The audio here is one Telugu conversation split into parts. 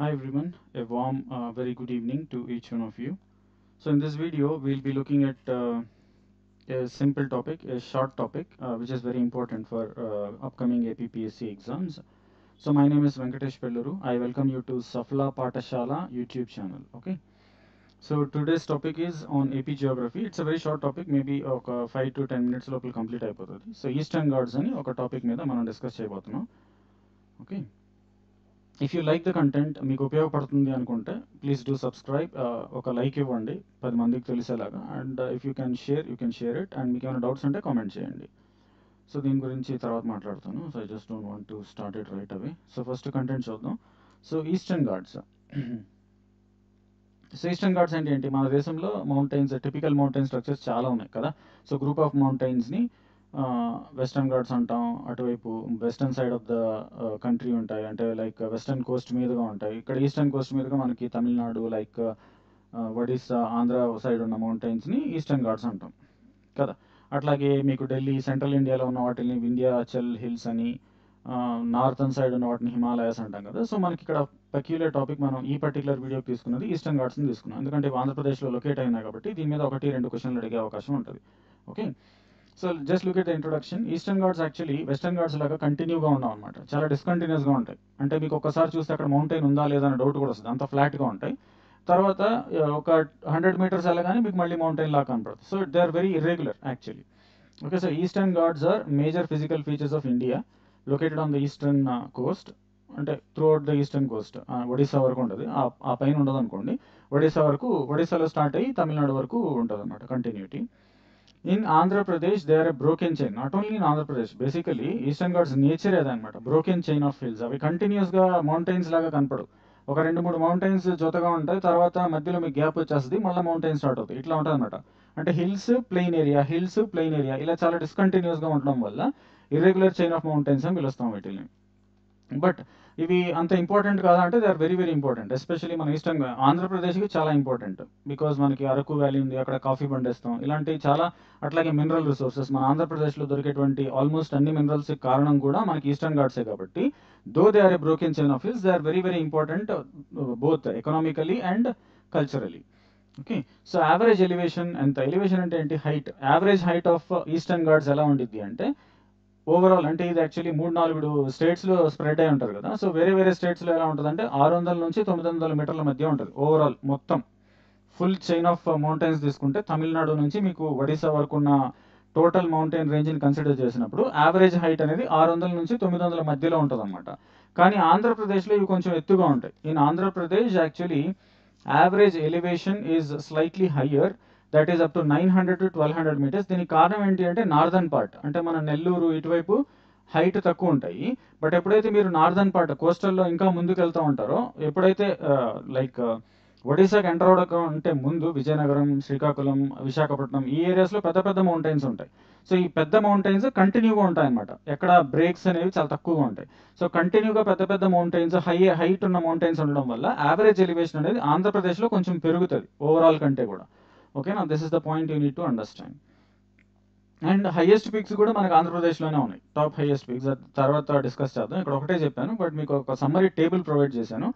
Hi everyone, a warm, very good evening to each one of you. So in this video, we'll be looking at a simple topic, a short topic, which is very important for upcoming APPSC exams. So my name is Venkatesh Pelluru. I welcome you to Safla Patashala YouTube channel. Okay. So today's topic is on AP Geography. It's a very short topic, maybe 5 to 10 minutes లోపల కంప్లీట్ అయిపోతుంది. సో ఈస్టర్న్ గార్డ్స్ అని ఒక టాపిక్ మీద మనం డిస్కస్ చేయబోతున్నాం. Okay. If you like the content మీకు ఉపయోగపడుతుంది అనుకుంటే ప్లీజ్ డూ సబ్స్క్రైబ్, ఒక లైక్ ఇవ్వండి 10 మందికి తెలిసేలాగా. And if you can share it. And మీకు ఏమైనా డౌట్స్ ఉంటే కామెంట్ చేయండి. సో దీని గురించి తర్వాత మాట్లాడతాను. So I just don't want to start it right away. So first content చూద్దాం. So eastern Ghats. So eastern Ghats అంటే ఏంటి? మన దేశంలో మౌంటైన్స్, టిపికల్ మౌంటైన్ స్ట్రక్చర్స్ చాలా ఉన్నాయి కదా. సో గ్రూప్ ఆఫ్ మౌంటైన్స్ని వెస్టర్న్ ఘాట్స్ అంటాం. అటువైపు western side of the country ఉంటాయి, అంటే లైక్ వెస్టర్న్ కోస్ట్ మీదుగా ఉంటాయి. ఇక్కడ ఈస్టర్న్ కోస్ట్ మీదుగా మనకి తమిళనాడు, లైక్ ఒడిస్సా, ఆంధ్ర సైడ్ ఉన్న మౌంటైన్స్ని ఈస్టర్న్ ఘాట్స్ అంటాం కదా. అట్లాగే మీకు ఢిల్లీ, సెంట్రల్ ఇండియాలో ఉన్న వాటిని వింధ్యాచల్ హిల్స్ అని, నార్థన్ సైడ్ ఉన్న వాటిని హిమాలయాస్ అంటాం కదా. సో మనకి ఇక్కడ పెక్యులర్ టాపిక్ మనం ఈ పర్టికులర్ వీడియోకి తీసుకున్నది ఈస్టర్న్ ఘాట్స్ని తీసుకున్నాం, ఎందుకంటే ఆంధ్రప్రదేశ్లో లొకేట్ అయినాయి కాబట్టి దీని మీద 1-2 క్వశ్చన్లు అడిగే అవకాశం ఉంటుంది. Okay. So just look at the introduction. Eastern Ghats actually western Ghats లాగా కంటిన్యూగా ఉండవు అనమాట, చాలా డిస్కంటిన్యూస్గా ఉంటాయి. అంటే మీకు ఒకసారి చూస్తే అక్కడ మౌంటైన్ ఉందా లేదా అనే డౌట్ కూడా వస్తుంది, అంత ఫ్లాట్గా ఉంటాయి. తర్వాత ఒక 100 మీటర్స్ వెళ్ళగానే మీకు మళ్ళీ మౌంటైన్ లాగా కనపడుతుంది. So they are very irregular actually. Okay. So eastern Ghats are major physical features of India located on the eastern coast, అంటే throughout the eastern coast. Odisha వరకు ఉంటుంది, ఆ పైన ఉండదు అనుకోండి. ఒడిస్సా వరకు, ఒడిస్సాలో స్టార్ట్ అయ్యి తమిళనాడు వరకు ఉంటుంది అనమాట continuity. In Andhra Pradesh they are a broken chain. Not only in Andhra Pradesh, basically eastern ghats nature అదనమాట, బ్రోకెన్ చైన్ ఆఫ్ హిల్స్. అవి కంటిన్యూస్గా మౌంటైన్స్ లాగా కనపడవు. ఒక 2-3 మౌంటైన్స్ జొతగా ఉంటాయి, తర్వాత మధ్యలో మీకు గ్యాప్ వచ్చేస్తుంది, మళ్ళీ మౌంటైన్ స్టార్ట్ అవుతాయి. ఇట్లా ఉంటుంది అనమాట. అంటే hills plain area, hills plain area, ఇలా చాలా డిస్కంటిన్యూస్గా ఉండడం వల్ల ఇర్రెగ్యులర్ చైన్ ఆఫ్ మౌంటైన్స్ అని పిలుస్తాం వీటిని. బట్ ఇవి అంత ఇంపార్టెంట్ కాదా అంటే they are very very important. Especially మన ఈస్టర్న్ ఆంధ్రప్రదేశ్కి చాలా ఇంపార్టెంట్, బికాజ్ మనకి అరకు వ్యాలీ ఉంది, అక్కడ కాఫీ పండిస్తాం, ఇలాంటి చాలా. అట్లాగే మినరల్ రిసోర్సెస్ మన ఆంధ్రప్రదేశ్లో దొరికేటువంటి ఆల్మోస్ట్ అన్ని మినరల్స్ కారణం కూడా మనకి ఈస్టర్న్ ఘాట్సే కాబట్టి, though they are a broken chain of hills, they are very very important both economically and culturally. Okay. So average elevation ఎంత? ఎలివేషన్ అంటే ఏంటి? Height. Average height of eastern ghats ఎలా ఉండిద్ది అంటే, ఓవరాల్ అంటే ఇది యాక్చువల్లీ 3-4 స్టేట్స్లో స్ప్రెడ్ అయి ఉంటారు కదా. సో వేరే వేరే స్టేట్స్లో ఎలా ఉంటుంది అంటే 600 నుంచి 900 మీటర్ల మధ్య ఉంటుంది ఓవరాల్. మొత్తం ఫుల్ చైన్ ఆఫ్ మౌంటైన్స్ తీసుకుంటే తమిళనాడు నుంచి మీకు ఒడిస్సా వరకు ఉన్న టోటల్ మౌంటైన్ రేంజ్ని కన్సిడర్ చేసినప్పుడు యావరేజ్ హైట్ అనేది 600 నుంచి 900 మధ్యలో ఉంటుంది అనమాట. కానీ ఆంధ్రప్రదేశ్లో ఇవి కొంచెం ఎత్తుగా ఉంటాయి. In Andhra Pradesh actually average elevation is slightly higher, that is up to 900 to 1200 metres. దీనికి కారణం ఏంటి అంటే నార్దర్న్ పార్ట్, అంటే మన నెల్లూరు ఇటువైపు హైట్ తక్కువ ఉంటాయి. బట్ ఎప్పుడైతే మీరు నార్దర్న్ పార్ట్ కోస్టల్లో ఇంకా ముందుకు వెళ్తూ ఉంటారో, ఎప్పుడైతే లైక్ ఒడిశాకి ఎంటర్ అవడం అంటే ముందు విజయనగరం, శ్రీకాకుళం, విశాఖపట్నం ఈ ఏరియాస్లో పెద్ద పెద్ద మౌంటైన్స్ ఉంటాయి. సో ఈ పెద్ద మౌంటైన్స్ కంటిన్యూగా ఉంటాయి అనమాట, ఎక్కడ బ్రేక్స్ అనేవి చాలా తక్కువగా ఉంటాయి. సో కంటిన్యూగా పెద్ద పెద్ద మౌంటైన్స్, హైట్ ఉన్న మౌంటైన్స్ ఉండడం వల్ల యావరేజ్ ఎలివేషన్ అనేది ఆంధ్రప్రదేశ్లో కొంచెం పెరుగుతుంది ఓవరాల్ కంటే కూడా. ఓకేనా? This is the point you need to understand. And highest peaks కూడా మనకు ఆంధ్రప్రదేశ్లోనే ఉన్నాయి, టాప్ హైయెస్ట్ పీక్స్ తర్వాత డిస్కస్ చేద్దాం. ఇక్కడ ఒకటే చెప్పాను, బట్ మీకు ఒక సమ్మరీ టేబుల్ ప్రొవైడ్ చేశాను.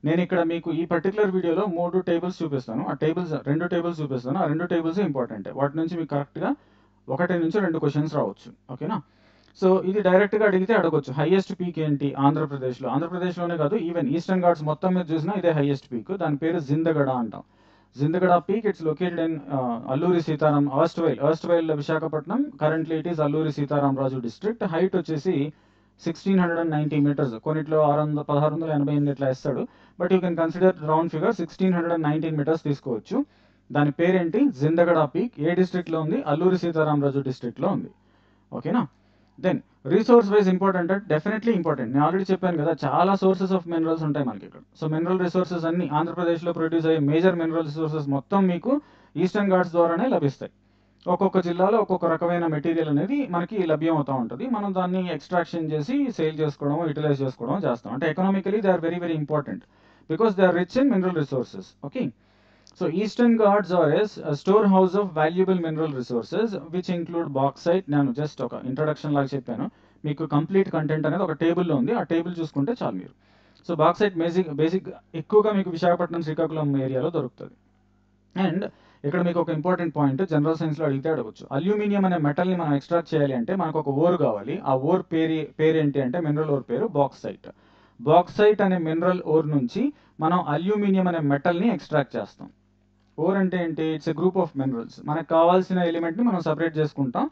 నేను ఇక్కడ మీకు ఈ పర్టికులర్ వీడియోలో 3 టేబుల్స్ చూపిస్తాను. ఆ టేబుల్స్ 2 టేబుల్స్ చూపిస్తాను. ఆ 2 టేబుల్స్ ఇంపార్టెంట్, వాటి నుంచి మీకు కరెక్ట్గా 1 నుంచి 2 క్వశ్చన్స్ రావచ్చు. ఓకేనా? సో ఇది డైరెక్ట్గా అడిగితే అడగొచ్చు, హైయెస్ట్ పీక్ ఏంటి ఆంధ్రప్రదేశ్లో? ఆంధ్రప్రదేశ్లోనే కాదు, ఈవెన్ ఈస్టర్న్ ఘాట్స్ మొత్తం మీద చూసినా ఇదే హైయెస్ట్ పీక్. దాని పేరు జిందగడ అంటాం. Jindhagada peak, it's located in Alluri Sitaram, erstwhile Visakhapatnam. Currently it is Alluri Sitaramaraju district. Height వచ్చేసి 1690 మీటర్స్, కొన్నిట్లో 1688 ఇట్లా ఇస్తాడు, but you can consider round figure 1619 metres తీసుకోవచ్చు. దాని పేరేంటి? జిందగడ పీక్. ఏ డిస్ట్రిక్ట్లో ఉంది? అల్లూరి సీతారామరాజు డిస్ట్రిక్ట్లో ఉంది. ఓకేనా? దెన్ రిసోర్స్ వైజ్ ఇంపార్టెంట్ అంటే డెఫినెట్లీ ఇంపార్టెంట్. నేను ఆల్రెడీ చెప్పాను కదా, చాలా సోర్సెస్ ఆఫ్ మినరల్స్ ఉంటాయి మనకి ఇక్కడ. సో మినరల్ రిసోర్సెస్ అన్ని ఆంధ్రప్రదేశ్లో ప్రొడ్యూస్ అయ్యే మేజర్ మినరల్ రిసోర్సెస్ మొత్తం మీకు ఈస్టర్న్ ఘాట్స్ ద్వారానే లభిస్తాయి. ఒక్కొక్క జిల్లాలో ఒక్కొక్క రకమైన మెటీరియల్ అనేది మనకి లభ్యం అవుతూ ఉంటుంది. మనం దాన్ని ఎక్స్ట్రాక్షన్ చేసి సేల్ చేసుకోవడం, యూటిలైజ్ చేసుకోవడం చేస్తాం. అంటే economically they are very very important because they are rich in mineral resources. Okay. So Eastern Ghats are a storehouse of valuable mineral resources which include bauxite. నేను జస్ట్ ఒక ఇంట్రడక్షన్ లాగా చెప్పాను, మీకు కంప్లీట్ కంటెంట్ అనేది ఒక టేబుల్లో ఉంది, ఆ టేబుల్ చూసుకుంటే చాలు మీరు. సో బాక్సైట్ బేసిక్ ఎక్కువగా మీకు విశాఖపట్నం శ్రీకాకుళం ఏరియాలో దొరుకుతుంది. అండ్ ఇక్కడ మీకు ఒక ఇంపార్టెంట్ పాయింట్ జనరల్ సైన్స్లో అడిగితే అడగచ్చు. అల్యూమినియం అనే మెటల్ని మనం ఎక్స్ట్రాక్ట్ చేయాలి అంటే మనకు ఒక ఓర్ కావాలి. ఆ ఓర్ పేరు ఏంటి అంటే మినరల్ ఓర్ పేరు బాక్సైట్. బాక్సైట్ అనే మినరల్ ఓర్ నుంచి మనం అల్యూమినియం అనే మెటల్ని ఎక్స్ట్రాక్ట్ చేస్తాం. ఓర్ అంటే ఏంటి? It's a group of minerals. మనకు కావాల్సిన ఎలిమెంట్ని మనం సపరేట్ చేసుకుంటాం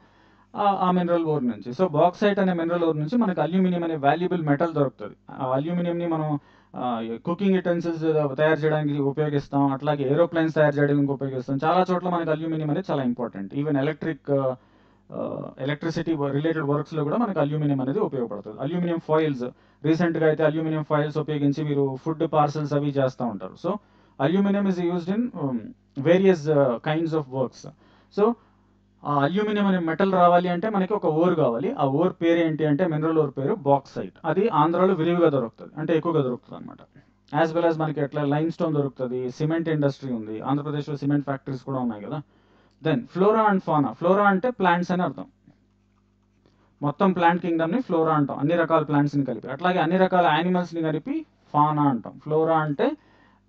ఆ మినరల్ ఓర్ నుంచి. సో బాక్సైట్ అనే మినరల్ ఓర్ నుంచి మనకు అల్యూమినియం అనే వాల్యుబుల్ మెటల్ దొరుకుతుంది. ఆ అల్యూమినియంని మనం కుకింగ్ యుటెన్సిల్స్ తయారు చేయడానికి ఉపయోగిస్తాం, అట్లాగే ఏరోప్లేన్స్ తయారు చేయడానికి ఉపయోగిస్తాం. చాలా చోట్ల మనకి అల్యూమినియం అనేది చాలా ఇంపార్టెంట్. ఈవెన్ ఎలక్ట్రిసిటీ రిలేటెడ్ వర్క్స్లో కూడా మనకి అల్యూమినియం అనేది ఉపయోగపడుతుంది. అల్యూమినియం ఫాయిల్స్, రీసెంట్గా అయితే అల్యూమినియం ఫాయిల్స్ ఉపయోగించి మీరు ఫుడ్ పార్సల్స్ అవి చేస్తూ ఉంటారు. So aluminium is used in various kinds of works. So ఆ అల్యూమినియం అనే మెటల్ రావాలి అంటే మనకి ఒక ఓర్ కావాలి. ఆ ఓర్ పేరు ఏంటి అంటే మినరల్ ఓర్ పేరు బాక్సైట్. అది ఆంధ్రాలో విరివిగా దొరుకుతుంది, అంటే ఎక్కువగా దొరుకుతుంది అనమాట. యాజ్ వెల్ యాజ్ మనకి ఎట్లా లైమ్ స్టోన్ దొరుకుతుంది, సిమెంట్ ఇండస్ట్రీ ఉంది, ఆంధ్రప్రదేశ్లో సిమెంట్ ఫ్యాక్టరీస్ కూడా ఉన్నాయి కదా. Then flora and fauna. Flora అంటే ప్లాంట్స్ అని అర్థం. మొత్తం ప్లాంట్ కింగ్డమ్ని ఫ్లోరా అంటాం, అన్ని రకాల ప్లాంట్స్ని కలిపి. అట్లాగే అన్ని రకాల యానిమల్స్ని కలిపి ఫానా అంటాం. ఫ్లోరా అంటే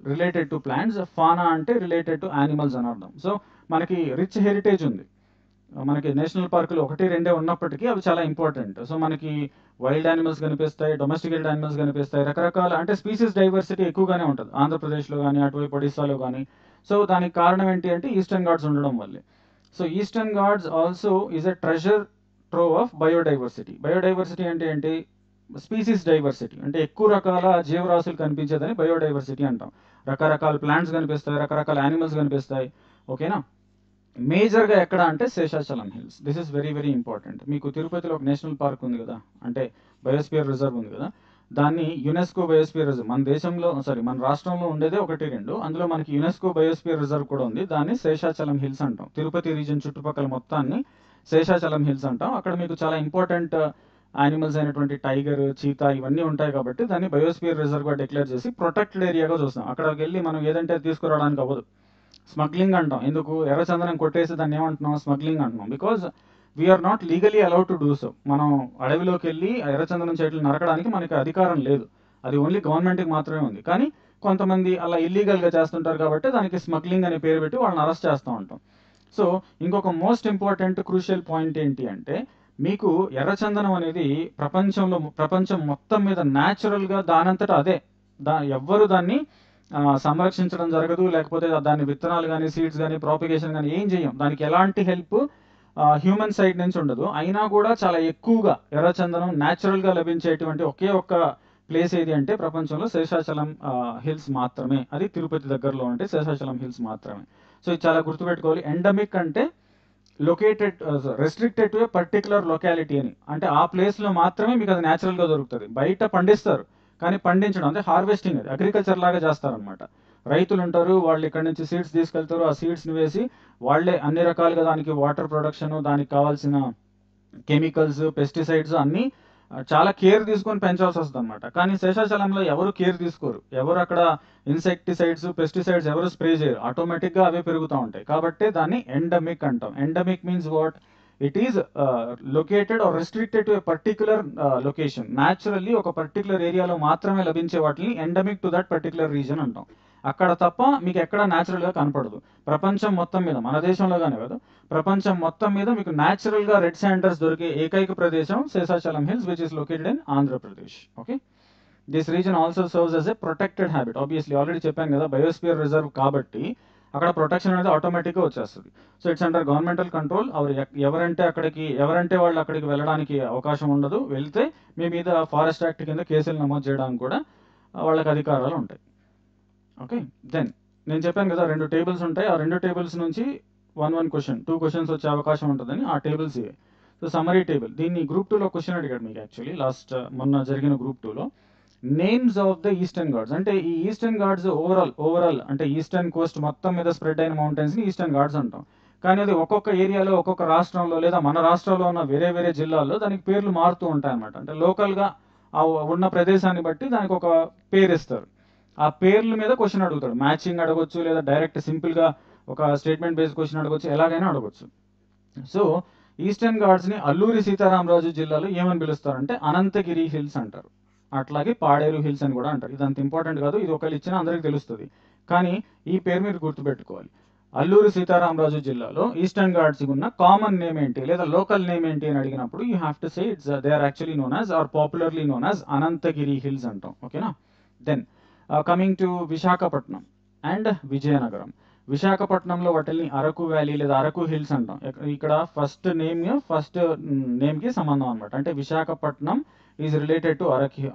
రిలేటెడ్ టు ప్లాంట్స్, ఫానా అంటే రిలేటెడ్ టు యానిమల్స్ అని అర్థం. సో మనకి రిచ్ హెరిటేజ్ ఉంది. మనకి నేషనల్ పార్కులు 1-2 ఉన్నప్పటికీ అవి చాలా ఇంపార్టెంట్. సో మనకి వైల్డ్ యానిమల్స్ కనిపిస్తాయి, డొమెస్టికేటెడ్ యానిమల్స్ కనిపిస్తాయి, రకరకాల అంటే స్పీసీస్ డైవర్సిటీ ఎక్కువగానే ఉంటుంది ఆంధ్రప్రదేశ్లో కానీ అటువైపు ఒడిస్సాలో కానీ. సో దానికి కారణం ఏంటి అంటే ఈస్టర్న్ ఘాట్స్ ఉండడం వల్లే. So eastern Ghats also is a treasure trove of biodiversity. Biodiversity అంటే ఏంటి? స్పీసీస్ డైవర్సిటీ అంటే ఎక్కువ రకాల జీవరాశులు కనిపించేదని బయోడైవర్సిటీ అంటాం. రకరకాల ప్లాంట్స్ కనిపిస్తాయి, రకరకాల యానిమల్స్ కనిపిస్తాయి. ఓకేనా? మేజర్గా ఎక్కడ అంటే Seshachalam hills. This is very very important. మీకు తిరుపతిలో ఒక నేషనల్ పార్క్ ఉంది కదా, అంటే బయోస్పియర్ రిజర్వ్ ఉంది కదా, దాన్ని యునెస్కో బయోస్పియర్ రిజర్వ్ మన రాష్ట్రంలో ఉండేదే 1-2, అందులో మనకి యునెస్కో బయోస్పియర్ రిజర్వ్ కూడా ఉంది. దాన్ని శేషాచలం హిల్స్ అంటాం. తిరుపతి రీజన్ చుట్టుపక్కల మొత్తాన్ని శేషాచలం హిల్స్ అంటాం. అక్కడ మీకు చాలా ఇంపార్టెంట్ యానిమల్స్ అయినటువంటి టైగర్, చీతా ఇవన్నీ ఉంటాయి కాబట్టి దాన్ని బయోస్పియర్ రిజర్వ్గా డిక్లేర్ చేసి ప్రొటెక్టెడ్ ఏరియాగా చూస్తాం. అక్కడికి వెళ్ళి మనం ఏదంటే తీసుకురావడానికి అవ్వదు. స్మగ్లింగ్ అంటాం. ఎందుకు? ఎర్రచందనం కొట్టేసి దాన్ని ఏమంటున్నాం? స్మగ్లింగ్ అంటున్నాం. Because we are not legally allowed to do so. మనం అడవిలోకి వెళ్ళి ఎర్రచందనం చెట్లు నరకడానికి మనకి అధికారం లేదు. అది ఓన్లీ గవర్నమెంట్కి మాత్రమే ఉంది. కానీ కొంతమంది అలా ఇల్లీగల్గా చేస్తుంటారు కాబట్టి దానికి స్మగ్లింగ్ అనే పేరు పెట్టి వాళ్ళని అరెస్ట్ చేస్తూ ఉంటాం. సో ఇంకొక మోస్ట్ ఇంపార్టెంట్ క్రూషియల్ పాయింట్ ఏంటి అంటే, మీకు ఎర్రచందనం అనేది ప్రపంచం మొత్తం మీద న్యాచురల్గా దానంతటా అదే ఎవ్వరు దాన్ని సంరక్షించడం జరగదు, లేకపోతే దాని విత్తనాలు కానీ సీడ్స్ కానీ ప్రాపిగేషన్ కానీ ఏం చేయం. దానికి ఎలాంటి హెల్ప్ హ్యూమన్ సైడ్ నుంచి ఉండదు. అయినా కూడా చాలా ఎక్కువగా ఎర్రచందనం న్యాచురల్గా లభించేటువంటి ఒకే ఒక్క ప్లేస్ ఏది అంటే ప్రపంచంలో శేషాచలం హిల్స్ మాత్రమే. అది తిరుపతి దగ్గరలో ఉంటే శేషాచలం హిల్స్ మాత్రమే. సో ఇది చాలా గుర్తుపెట్టుకోవాలి. ఎండమిక్ అంటే located, restricted to a particular locality అని, అంటే ఆ ప్లేస్లో మాత్రమే మీకు అది న్యాచురల్గా దొరుకుతుంది. బయట పండిస్తారు కానీ పండించడం అంటే హార్వెస్టింగ్, అది అగ్రికల్చర్ లాగా చేస్తారనమాట. రైతులు ఉంటారు, వాళ్ళు ఇక్కడ నుంచి సీడ్స్ తీసుకెళ్తారు, ఆ సీడ్స్ని వేసి వాళ్ళే అన్ని రకాలుగా దానికి వాటర్ ప్రొడక్షన్, దానికి కావాల్సిన కెమికల్స్, పెస్టిసైడ్స్ అన్నీ చాలా కేర్ తీసుకొని పెంచాల్సి వస్తుంది అనమాట. కానీ శేషాచలంలో ఎవరు కేర్ తీసుకోరు, ఎవరు అక్కడ ఇన్సెక్టిసైడ్స్, పెస్టిసైడ్స్ ఎవరు స్ప్రే చేయరు, ఆటోమేటిక్గా అవే పెరుగుతూ ఉంటాయి. కాబట్టి దాన్ని ఎండమిక్ అంటాం. Endemic means what? It is located or restricted to a particular location. Naturally ఒక పర్టికులర్ ఏరియాలో మాత్రమే లభించే వాటిని endemic to that particular region అంటాం. అక్కడ తప్ప మీకు ఎక్కడ న్యాచురల్గా కనపడదు. ప్రపంచం మొత్తం మీద, మన దేశంలోగానే కాదు, ప్రపంచం మొత్తం మీద మీకు న్యాచురల్గా రెడ్ శాండర్స్ దొరికే ఏకైక ప్రదేశం Seshachalam hills, which is located in Andhra Pradesh. Okay, this reason also serves as a protected habit. Obviously already చెప్పాను కదా, బయోస్పియర్ రిజర్వ్ కాబట్టి అక్కడ ప్రొటెక్షన్ అనేది ఆటోమేటిక్గా వచ్చేస్తుంది. So it's under governmental control. ఎవరంటే వాళ్ళు అక్కడికి వెళ్ళడానికి అవకాశం ఉండదు. వెళ్తే మీ మీద ఫారెస్ట్ యాక్ట్ కింద కేసులు నమోదు చేయడానికి కూడా వాళ్ళకి అధికారాలు ఉంటాయి. ఓకే, దెన్ నేను చెప్పాను కదా 2 టేబుల్స్ ఉంటాయి. ఆ 2 టేబుల్స్ నుంచి 1 క్వశ్చన్, 2 క్వశ్చన్స్ వచ్చే అవకాశం ఉంటుందని ఆ టేబుల్స్ ఇవే. సో సమ్మరీ టేబుల్, దీన్ని గ్రూప్ 2లో క్వశ్చన్ అడిగాడు మీకు. యాక్చువల్లీ మొన్న జరిగిన గ్రూప్ 2లో names of the eastern Ghats, అంటే ఈ ఈస్టర్న్ ఘాట్స్ ఓవరాల్ అంటే ఈస్టర్న్ కోస్ట్ మొత్తం మీద స్ప్రెడ్ అయిన మౌంటైన్స్ని ఈస్టర్న్ ఘాట్స్ అంటాం. కానీ అది ఒక్కొక్క ఏరియాలో, ఒక్కొక్క రాష్ట్రంలో లేదా మన రాష్ట్రంలో ఉన్న వేరే వేరే జిల్లాల్లో దానికి పేర్లు మారుతూ ఉంటాయి అన్నమాట. అంటే లోకల్గా ఉన్న ప్రదేశాన్ని బట్టి దానికి ఒక పేరు ఇస్తారు. ఆ పేర్ల మీద క్వశ్చన్ అడుగుతాడు. మ్యాచింగ్ అడగొచ్చు, లేదా డైరెక్ట్ సింపుల్గా ఒక స్టేట్మెంట్ బేస్డ్ క్వశ్చన్ అడగొచ్చు, ఎలాగైనా అడగొచ్చు. సో ఈస్టర్న్ ఘాట్స్ని అల్లూరి సీతారామరాజు జిల్లాలో ఏమని పిలుస్తారంటే అనంతగిరి హిల్స్ అంటారు. అట్లాగే పాడేరు హిల్స్ అని కూడా అంటారు. ఇదంత ఇంపార్టెంట్ కాదు, ఇది ఒకళ్ళు ఇచ్చినా అందరికీ తెలుస్తుంది, కానీ ఈ పేరు మీరు గుర్తుపెట్టుకోవాలి. అల్లూరి సీతారామరాజు జిల్లాలో ఈస్టర్న్ ఘాట్స్కి ఉన్న కామన్ నేమ్ ఏంటి లేదా లోకల్ నేమ్ ఏంటి అని అడిగినప్పుడు you have to say it's they are actually known as or popularly known as Ananthagiri hills అంటాం. ఓకేనా. Then coming to Visakhapatnam and Vizianagaram. విశాఖపట్నంలో వాటిని అరకు వ్యాలీ లేదా అరకు హిల్స్ అంటాం. ఇక్కడ ఫస్ట్ నేమ్కి సంబంధం అనమాట. అంటే Visakhapatnam is related to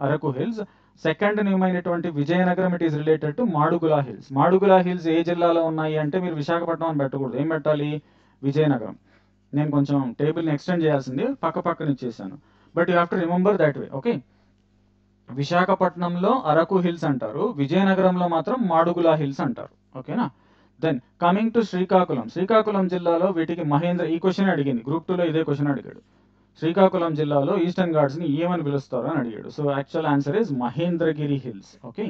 Araku hills. Second name అయినటువంటి Vizianagaram it is related to Madugula hills. Madugula hills ఏ జిల్లాలో ఉన్నాయి అంటే మీరు విశాఖపట్నం అని పెట్టకూడదు, ఏం పెట్టాలి, విజయనగరం. నేను కొంచెం టేబుల్ని ఎక్స్టెండ్ చేయాల్సింది, పక్కన ఇచ్చేసాను, but you have to remember that way. Okay. విశాఖపట్నంలో అరకు హిల్స్ అంటారు, విజయనగరంలో మాత్రం మాడుగులా హిల్స్ అంటారు. ఓకేనా. దెన్ కమింగ్ టు శ్రీకాకుళం జిల్లాలో వీటికి ఈ క్వశ్చన్ అడిగింది గ్రూప్ 2లో, ఇదే క్వశ్చన్ అడిగాడు. శ్రీకాకుళం జిల్లాలో ఈస్టర్న్ ఘాట్స్ని ఏమని పిలుస్తారు అని అడిగాడు. So actual answer is Mahendragiri hills. Okay.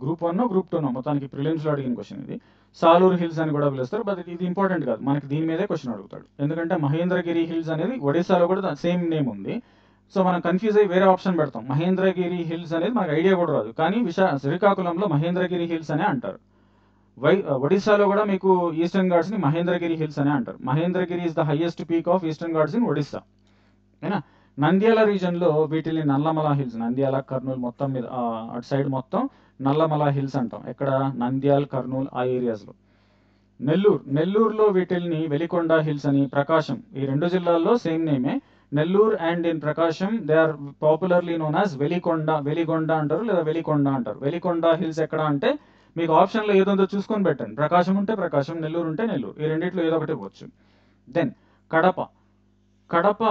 Group 1 group 2 మొత్తానికి ప్రిలిమ్స్లో అడిగిన క్వశ్చన్ ఇది. సాలూరు హిల్స్ అని కూడా పిలుస్తారు, బట్ ఇది ఇంపార్టెంట్ కాదు, మనకి దీని మీదే క్వశ్చన్ అడుగుతాడు. ఎందుకంటే మహేంద్రగిరి హిల్స్ అనేది ఒడిశాలో కూడా సేమ్ నేమ్ ఉంది. సో మనం కన్ఫ్యూజ్ అయ్యి వేరే ఆప్షన్ పెడతాం. మహేంద్రగిరి హిల్స్ అనేది మనకు ఐడియా కూడా రాదు, కానీ శ్రీకాకుళంలో మహేంద్రగిరి హిల్స్ అనే అంటారు. ఒడిశాలో కూడా మీకు ఈస్టర్న్ ఘాట్స్ని మహేంద్రగిరి హిల్స్ అనే అంటారు. Mahendragiri is the highest peak of eastern Ghats in Odisha. ఓకేనా. నంద్యాల రీజన్లో వీటిని నల్లమల హిల్స్, నంద్యాల కర్నూలు మొత్తం మీద అటు సైడ్ మొత్తం నల్లమల హిల్స్ అంటాం. ఎక్కడ, నంద్యాల కర్నూలు ఆ ఏరియాస్లో. నెల్లూరులో వీటిని వెలికొండ హిల్స్ అని, ప్రకాశం, ఈ రెండు జిల్లాల్లో సేమ్ నేమే. Nellore and in Prakasam they are popularly known as Veligonda అంటారు లేదా వెలికొండ అంటారు. వెలికొండ హిల్స్ ఎక్కడ అంటే మీకు ఆప్షన్లో ఏదో చూసుకొని పెట్టండి. ప్రకాశం ఉంటే ప్రకాశం, నెల్లూరు ఉంటే నెల్లూరు, ఈ రెండిట్లో ఏదో ఒకటి ఇవ్వచ్చు. దెన్ కడప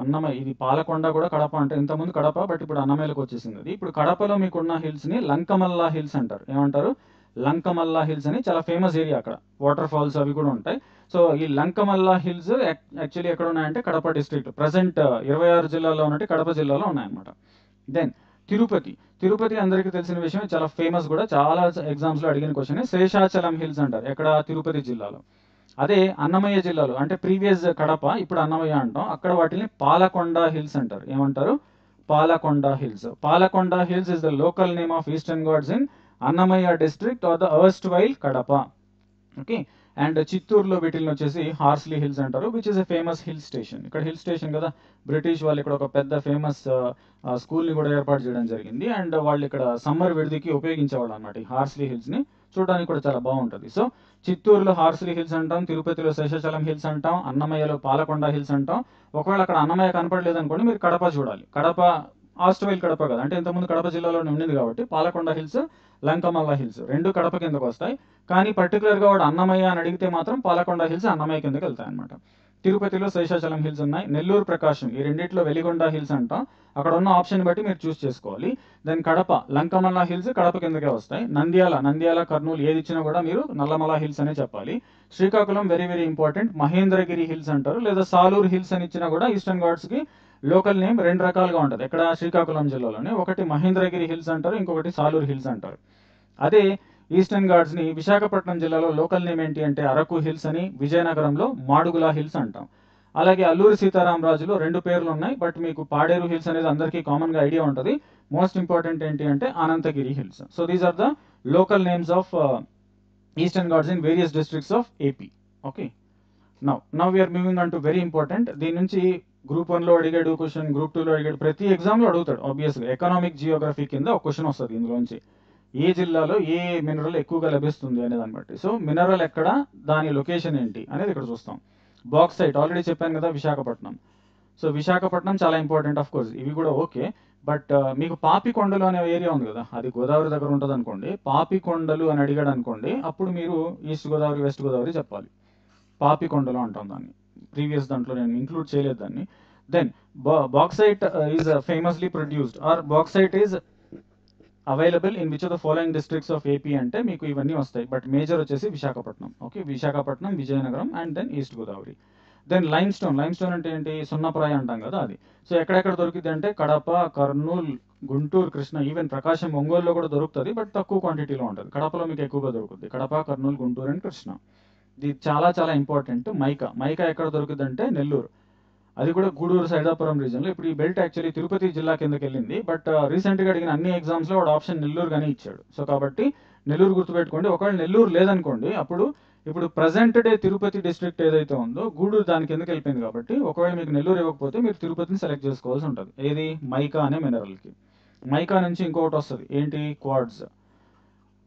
అన్నమయ్య, ఇది పాలకొండ కూడా కడప అంటే ఇంతకుముందు కడప, బట్ ఇప్పుడు అన్నమయ్యలకు వచ్చేసింది అది. ఇప్పుడు కడపలో మీకున్న హిల్స్ని లంకమల్లా హిల్స్ అంటారు. ఏమంటారు, లంకమల్లా హిల్స్ అని, చాలా ఫేమస్ ఏరియా, అక్కడ వాటర్ ఫాల్స్ అవి కూడా ఉంటాయి. సో ఈ లంకమల్లా హిల్స్ యాక్చువల్లీ ఎక్కడ ఉన్నాయంటే కడప డిస్ట్రిక్ట్, ప్రజెంట్ 26 జిల్లాల్లో ఉన్నట్టు కడప జిల్లాలో ఉన్నాయన్నమాట. దెన్ తిరుపతి అందరికీ తెలిసిన విషయం, చాలా ఫేమస్ కూడా, చాలా ఎగ్జామ్స్లో అడిగిన క్వశ్చన్. శేషాచలం హిల్స్ అంటారు, ఎక్కడ, తిరుపతి జిల్లాలో. అదే అన్నమయ్య జిల్లాలో, అంటే ప్రీవియస్ కడప ఇప్పుడు అన్నమయ్య అంటాం, అక్కడ వాటిని పాలకొండ హిల్స్ అంటారు. ఏమంటారు, Palakonda hills is the local name of eastern Ghats in Annamayya district or the erstwhile Kadapa. Okay. And చిత్తూరులో వీటిని వచ్చేసి హార్స్లీ హిల్స్ అంటారు, which is a famous hill station. ఇక్కడ హిల్ స్టేషన్ కదా, బ్రిటిష్ వాళ్ళు ఇక్కడ ఒక పెద్ద ఫేమస్ స్కూల్ని కూడా ఏర్పాటు చేయడం జరిగింది. అండ్ వాళ్ళు ఇక్కడ సమ్మర్ విడిదికి ఉపయోగించేవాళ్ళు అనమాట ఈ హార్స్లీ హిల్స్ని. చూడడానికి కూడా చాలా బాగుంటుంది. సో చిత్తూరులో హార్స్లీ హిల్స్ అంటాం, తిరుపతిలో శేషాచలం హిల్స్ అంటాం, అన్నమయ్యలో పాలకొండ హిల్స్ అంటాం. ఒకవేళ అక్కడ అన్నమయ్య కనపడలేదు అనుకోండి, మీరు కడప చూడాలి. కడప ఆస్ట్వైల్ కడప కదా, అంటే ఇంతకుముందు కడప జిల్లాలోనే ఉండింది కాబట్టి పాలకొండ హిల్స్, లంకమల్ల హిల్స్ రెండు కడప కిందకు వస్తాయి. కానీ పర్టికులర్గా వాడు అన్నమయ్య అని అడిగితే మాత్రం పాలకొండ హిల్స్ అన్నమయ్య కిందకి వెళ్తాయి అనమాట. తిరుపతిలో శేషాచలం హిల్స్ ఉన్నాయి. నెల్లూరు, ప్రకాశం ఈ రెండిట్లో వెలిగొండ హిల్స్ అంటాం. అక్కడ ఉన్న ఆప్షన్ బట్టి మీరు చూస్ చేసుకోవాలి. దెన్ కడప, లంకమల్ల హిల్స్ కడప కిందకే వస్తాయి. నంద్యాల, కర్నూలు ఏది ఇచ్చినా కూడా మీరు నల్లమల హిల్స్ అనే చెప్పాలి. Srikakulam very very important, Mahendragiri hills అంటారు, లేదా సాలూరు హిల్స్ అని ఇచ్చినా కూడా ఈస్టర్న్ ఘాట్స్కి లోకల్ నేమ్ రెండు రకాలుగా ఉంటుంది. ఎక్కడ, శ్రీకాకుళం జిల్లాలోనే. ఒకటి మహేంద్రగిరి హిల్స్ అంటారు, ఇంకొకటి సాలూరు హిల్స్ అంటారు. అదే ఈస్టర్న్ ఘాట్స్ని విశాఖపట్నం జిల్లాలో లోకల్ నేమ్ ఏంటి అంటే అరకు హిల్స్ అని, విజయనగరంలో మాడుగులా హిల్స్ అంటాం. అలాగే అల్లూరి సీతారామరాజులో రెండు పేర్లు ఉన్నాయి, బట్ మీకు పాడేరు హిల్స్ అనేది అందరికీ కామన్గా ఐడియా ఉంటుంది. మోస్ట్ ఇంపార్టెంట్ ఏంటి అంటే Ananthagiri hills. So these are the local names of eastern Ghats in various districts of AP. Okay. Now we are moving on to very important. దీని నుంచి గ్రూప్ 1లో అడిగాడు క్వశ్చన్, గ్రూప్ 2లో అడిగాడు, ప్రతి ఎగ్జామ్లో అడుగుతాడు ఆబ్వియస్గా. ఎకనామిక్ జియోగ్రఫీ కింద ఒక క్వశ్చన్ వస్తుంది ఇందులోంచి, ఏ జిల్లాలో ఏ మినరల్ ఎక్కువగా లభిస్తుంది అనే దాన్ని బట్టి. సో మినరల్ ఎక్కడ, దాని లొకేషన్ ఏంటి అనేది ఇక్కడ చూస్తాం. బాక్సైట్ ఆల్రెడీ చెప్పాను కదా, విశాఖపట్నం. సో విశాఖపట్నం చాలా ఇంపార్టెంట్ ఆఫ్ కోర్స్, ఇవి కూడా ఓకే. బట్ మీకు పాపికొండలు అనే ఏరియా ఉంది కదా, అది గోదావరి దగ్గర ఉంటుంది అనుకోండి. పాపికొండలు అని అడిగాడు అనుకోండి, అప్పుడు మీరు ఈస్ట్ గోదావరి, వెస్ట్ గోదావరి చెప్పాలి. పాపికొండలు అంటాం దాన్ని, ప్రీవియస్ దాంట్లో నేను ఇంక్లూడ్ చేయలేదు దాన్ని. Then bauxite is famously produced or bauxite is available in which of the following districts of AP అంటే మీకు ఇవన్నీ వస్తాయి, బట్ మేజర్ వచ్చేసి Visakhapatnam. Okay, Visakhapatnam, Vizianagaram and then east Godavari. Then limestone అంటే ఏంటి, సున్నప్రాయ అంటాం కదా అది. సో ఎక్కడెక్కడ దొరికింది అంటే కడప, కర్నూలు, గుంటూరు, కృష్ణ, ఈవెన్ ప్రకాశం, ఒంగోలులో కూడా దొరుకుతుంది, బట్ తక్కువ క్వాంటిటీలో ఉంటుంది. కడపలో మీకు ఎక్కువగా దొరుకుతుంది, కడప, కర్నూలు, గుంటూరు అండ్ కృష్ణ. ఇది చాలా చాలా ఇంపార్టెంట్. మైకా ఎక్కడ దొరుకుతుంది అంటే నెల్లూరు. అది కూడా గూడూరు సైదాపురం రీజన్లో. ఇప్పుడు ఈ బెల్ట్ యాక్చువల్లీ తిరుపతి జిల్లా కిందకి వెళ్ళింది, బట్ రీసెంట్గా అడిగిన అన్ని ఎగ్జామ్స్లో వాడు ఆప్షన్ నెల్లూరు కానీ ఇచ్చాడు. సో కాబట్టి నెల్లూరు గుర్తుపెట్టుకోండి. ఒకవేళ నెల్లూరు లేదనుకోండి, అప్పుడు ఇప్పుడు ప్రజెంట్ డే తిరుపతి డిస్ట్రిక్ట్ ఏదైతే ఉందో గూడూరు దాని కిందకి వెళ్ళిపోయింది. కాబట్టి ఒకవేళ మీకు నెల్లూరు ఇవ్వకపోతే మీరు తిరుపతిని సెలెక్ట్ చేసుకోవాల్సి ఉంటుంది. ఏది? మైకా అనే మినరల్కి. మైకా నుంచి ఇంకొకటి వస్తుంది, ఏంటి? క్వార్ట్జ్.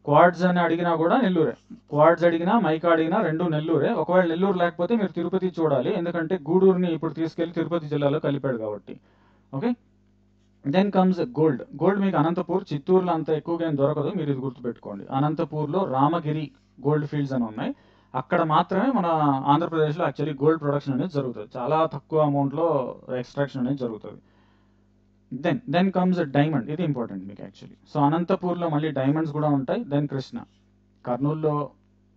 క్వార్ట్జ్ అని అడిగినా కూడా నెల్లూరే. క్వార్ట్జ్ అడిగినా మైకా అడిగినా రెండు నెల్లూరే. ఒకవేళ నెల్లూరు లేకపోతే మీరు తిరుపతి చూడాలి, ఎందుకంటే గూడూరుని ఇప్పుడు తీసుకెళ్లి తిరుపతి జిల్లాలో కలిపాడు కాబట్టి. Okay, then comes gold. Gold మీకు అనంతపూర్, చిత్తూరులో అంత ఎక్కువగా ఏం దొరకదు, మీరు ఇది గుర్తుపెట్టుకోండి. అనంతపూర్లో రామగిరి గోల్డ్ ఫీల్డ్స్ అని ఉన్నాయి. అక్కడ మాత్రమే మన ఆంధ్రప్రదేశ్లో యాక్చువల్లీ గోల్డ్ ప్రొడక్షన్ అనేది జరుగుతుంది. చాలా తక్కువ అమౌంట్లో ఎక్స్ట్రాక్షన్ అనేది జరుగుతుంది. Then comes diamond. ఇది ఇంపార్టెంట్ మీకు యాక్చువల్లీ. సో అనంతపూర్లో మళ్ళీ డైమండ్స్ కూడా ఉంటాయి. దెన్ కృష్ణ. కర్నూలులో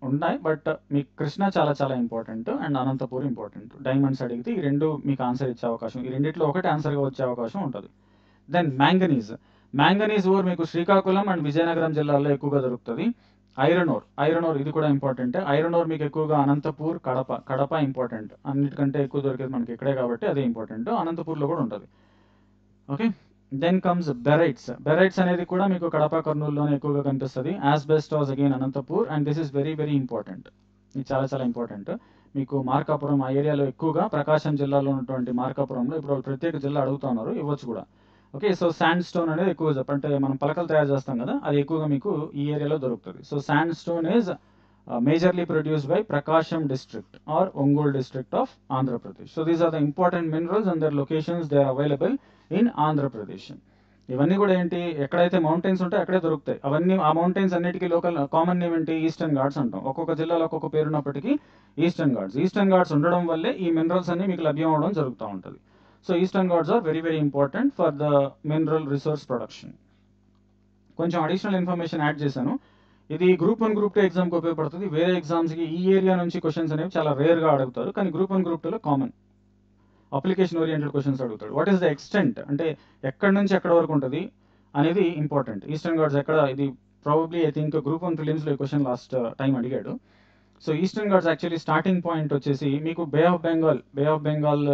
ఉన్నాయి, బట్ మీకు కృష్ణ చాలా చాలా important and Anantapur important. Diamonds అడిగితే ఈ రెండు మీకు ఆన్సర్ ఇచ్చే అవకాశం, ఈ రెండిట్లో ఒకటి ఆన్సర్గా వచ్చే అవకాశం ఉంటుంది. Then manganese. మ్యాంగనీస్ ఓర్ మీకు శ్రీకాకుళం అండ్ విజయనగరం జిల్లాల్లో ఎక్కువగా దొరుకుతుంది. Iron ore. ఐరన్ ఓర్ ఇది కూడా ఇంపార్టెంట్. ఐరన్ ఓర్ మీకు ఎక్కువగా అనంతపూర్, కడప ఇంపార్టెంట్. అన్నిటికంటే ఎక్కువ దొరికేది మనకి ఇక్కడే కాబట్టి అదే ఇంపార్టెంట్. అనంతపూర్లో కూడా ఉంటుంది. Okay, then comes barites. Barites అనేది కూడా మీకు కడప, కర్నూలులోనే ఎక్కువగా కనిపిస్తుంది. Asbestos again Anantapur. And this is very very important. ఇది చాలా చాలా ఇంపార్టెంట్. మీకు మార్కాపురం ఆ ఏరియాలో ఎక్కువగా, ప్రకాశం జిల్లాలో ఉన్నటువంటి మార్కాపురంలో ఇప్పుడు వాళ్ళు ప్రత్యేక జిల్లా అడుగుతా ఉన్నారు, ఇవ్వచ్చు కూడా. ఓకే, సో శాండ్ స్టోన్ అనేది ఎక్కువ అంటే మనం పలకలు తయారు చేస్తాం కదా, అది ఎక్కువగా మీకు ఈ ఏరియాలో దొరుకుతుంది. So sand stone is majorly produced by Prakasham district or Ongole district of Andhra Pradesh. So these are the important minerals and their locations, they are available in Andhra Pradesh. ఇవన్నీ కూడా ఏంటి, ఎక్కడైతే మౌంటైన్స్ ఉంటాయో అక్కడే దొరుకుతాయి. అవన్నీ ఆ మౌంటైన్స్ అన్నిటికీ లోకల్ కామన్ నేమ్ ఏంటి? ఈస్టర్న్ ఘాట్స్ అంటాం. ఒక్కొక్క జిల్లాలో ఒక్కొక్క పేరు ఉన్నప్పటికీ ఈస్టర్న్ ఘాట్స్ ఉండడం వల్లే ఈ మినరల్స్ అన్ని మీకు లభ్యం అవడం జరుగుతూ ఉంటుంది. So eastern Ghats are very very important for the mineral resource production. కొంచెం అడిషనల్ ఇన్ఫర్మేషన్ యాడ్ చేశాను. ఇది గ్రూప్ 1 గ్రూప్ 2 ఎగ్జామ్కి ఉపయోగపడుతుంది. వేరే ఎగ్జామ్స్కి ఈ ఏరియా నుంచి క్వశ్చన్స్ అనేవి చాలా రేర్గా అడుగుతారు, కానీ గ్రూప్ 1 గ్రూప్ 2లో కామన్ అప్లికేషన్ ఓరియంటెడ్ క్వశ్చన్స్ అడుగుతాడు. వాట్ ఈస్ ద ఎక్స్టెంట్ అంటే ఎక్కడి నుంచి ఎక్కడ వరకు ఉంటుంది అనేది ఇంపార్టెంట్. ఈస్టర్న్ ఘాట్స్ ఎక్కడ, ఇది ప్రాబబ్లీ ఐ థింక్ గ్రూప్ 1 ప్రిలిమ్స్లో ఈ క్వశ్చన్ లాస్ట్ టైం అడిగాడు. So eastern Ghats actually starting point వచ్చేసి మీకు బే ఆఫ్ బెంగాల్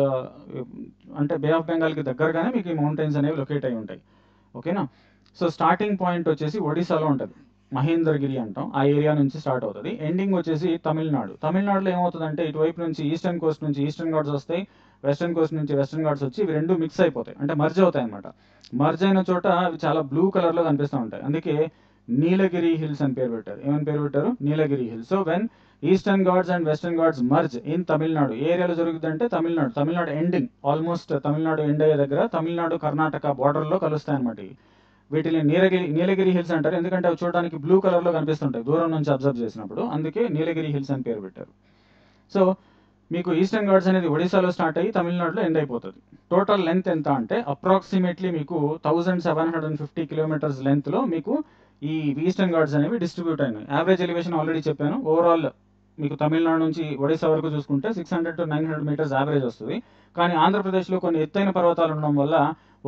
అంటే బే ఆఫ్ బెంగాల్కి దగ్గరగానే మీకు ఈ మౌంటైన్స్ అనేవి లొకేట్ అయి ఉంటాయి. ఓకేనా. సో స్టార్టింగ్ పాయింట్ వచ్చేసి ఒడిశాలో ఉంటుంది, మహేంద్రగిరి అంటాం. ఆ ఏరియా నుంచి స్టార్ట్ అవుతుంది. ఎండింగ్ వచ్చేసి తమిళనాడులో ఏమవుతుందంటే ఇటువైపు నుంచి ఈస్టర్న్ కోస్ట్ నుంచి ఈస్టర్న్ ఘాట్స్ వస్తాయి, వెస్టర్న్ కోస్ట్ నుంచి వెస్టర్న్ ఘాట్స్ వచ్చి ఇవి రెండు మిక్స్ అయిపోతాయి, అంటే మర్జ్ అవుతాయి అనమాట. మర్జ్ అయిన చోట అవి చాలా బ్లూ కలర్లో కనిపిస్తూ ఉంటాయి. అందుకే నీలగిరి హిల్స్ అని పేరు పెట్టారు. ఏమని పేరు పెట్టారు? Nilgiri hills. So when Eastern Ghats and Western Ghats merge in Tamil Nadu, ఏ ఏరియాలో జరుగుతుంది అంటే Tamil Nadu ending, almost Tamil Nadu end అయ్యే దగ్గర తమిళనాడు కర్ణాటక బార్డర్లో కలుస్తాయి అనమాట. వీటిని నీలగిరి హిల్స్ అంటారు, ఎందుకంటే అవి చూడడానికి బ్లూ కలర్లో కనిపిస్తుంటాయి దూరం నుంచి అబ్జర్వ్ చేసినప్పుడు, అందుకే నీలగిరి హిల్స్ అని పేరు పెట్టారు. సో మీకు ఈస్టర్న్ ఘాట్స్ అనేది ఒడిశాలో స్టార్ట్ అయ్యి తమిళనాడులో ఎండ్ అయిపోతుంది. టోటల్ లెంత్ ఎంత అంటే అప్రాక్సిమేట్లీ మీకు 1750 కిలోమీటర్స్ లెంత్లో మీకు ఈ ఈస్టర్న్ ఘాట్స్ అనేవి డిస్ట్రిబ్యూట్ అయినాయి. యావరేజ్ ఎలివేషన్ ఆల్రెడీ చెప్పాను. ఓవరాల్ మీకు తమిళనాడు నుంచి ఒడిశా వరకు చూసుకుంటే 600 to 900 మీటర్స్ యావరేజ్ వస్తుంది. కానీ ఆంధ్రప్రదేశ్లో కొన్ని ఎత్తైన పర్వతాలు ఉండడం వల్ల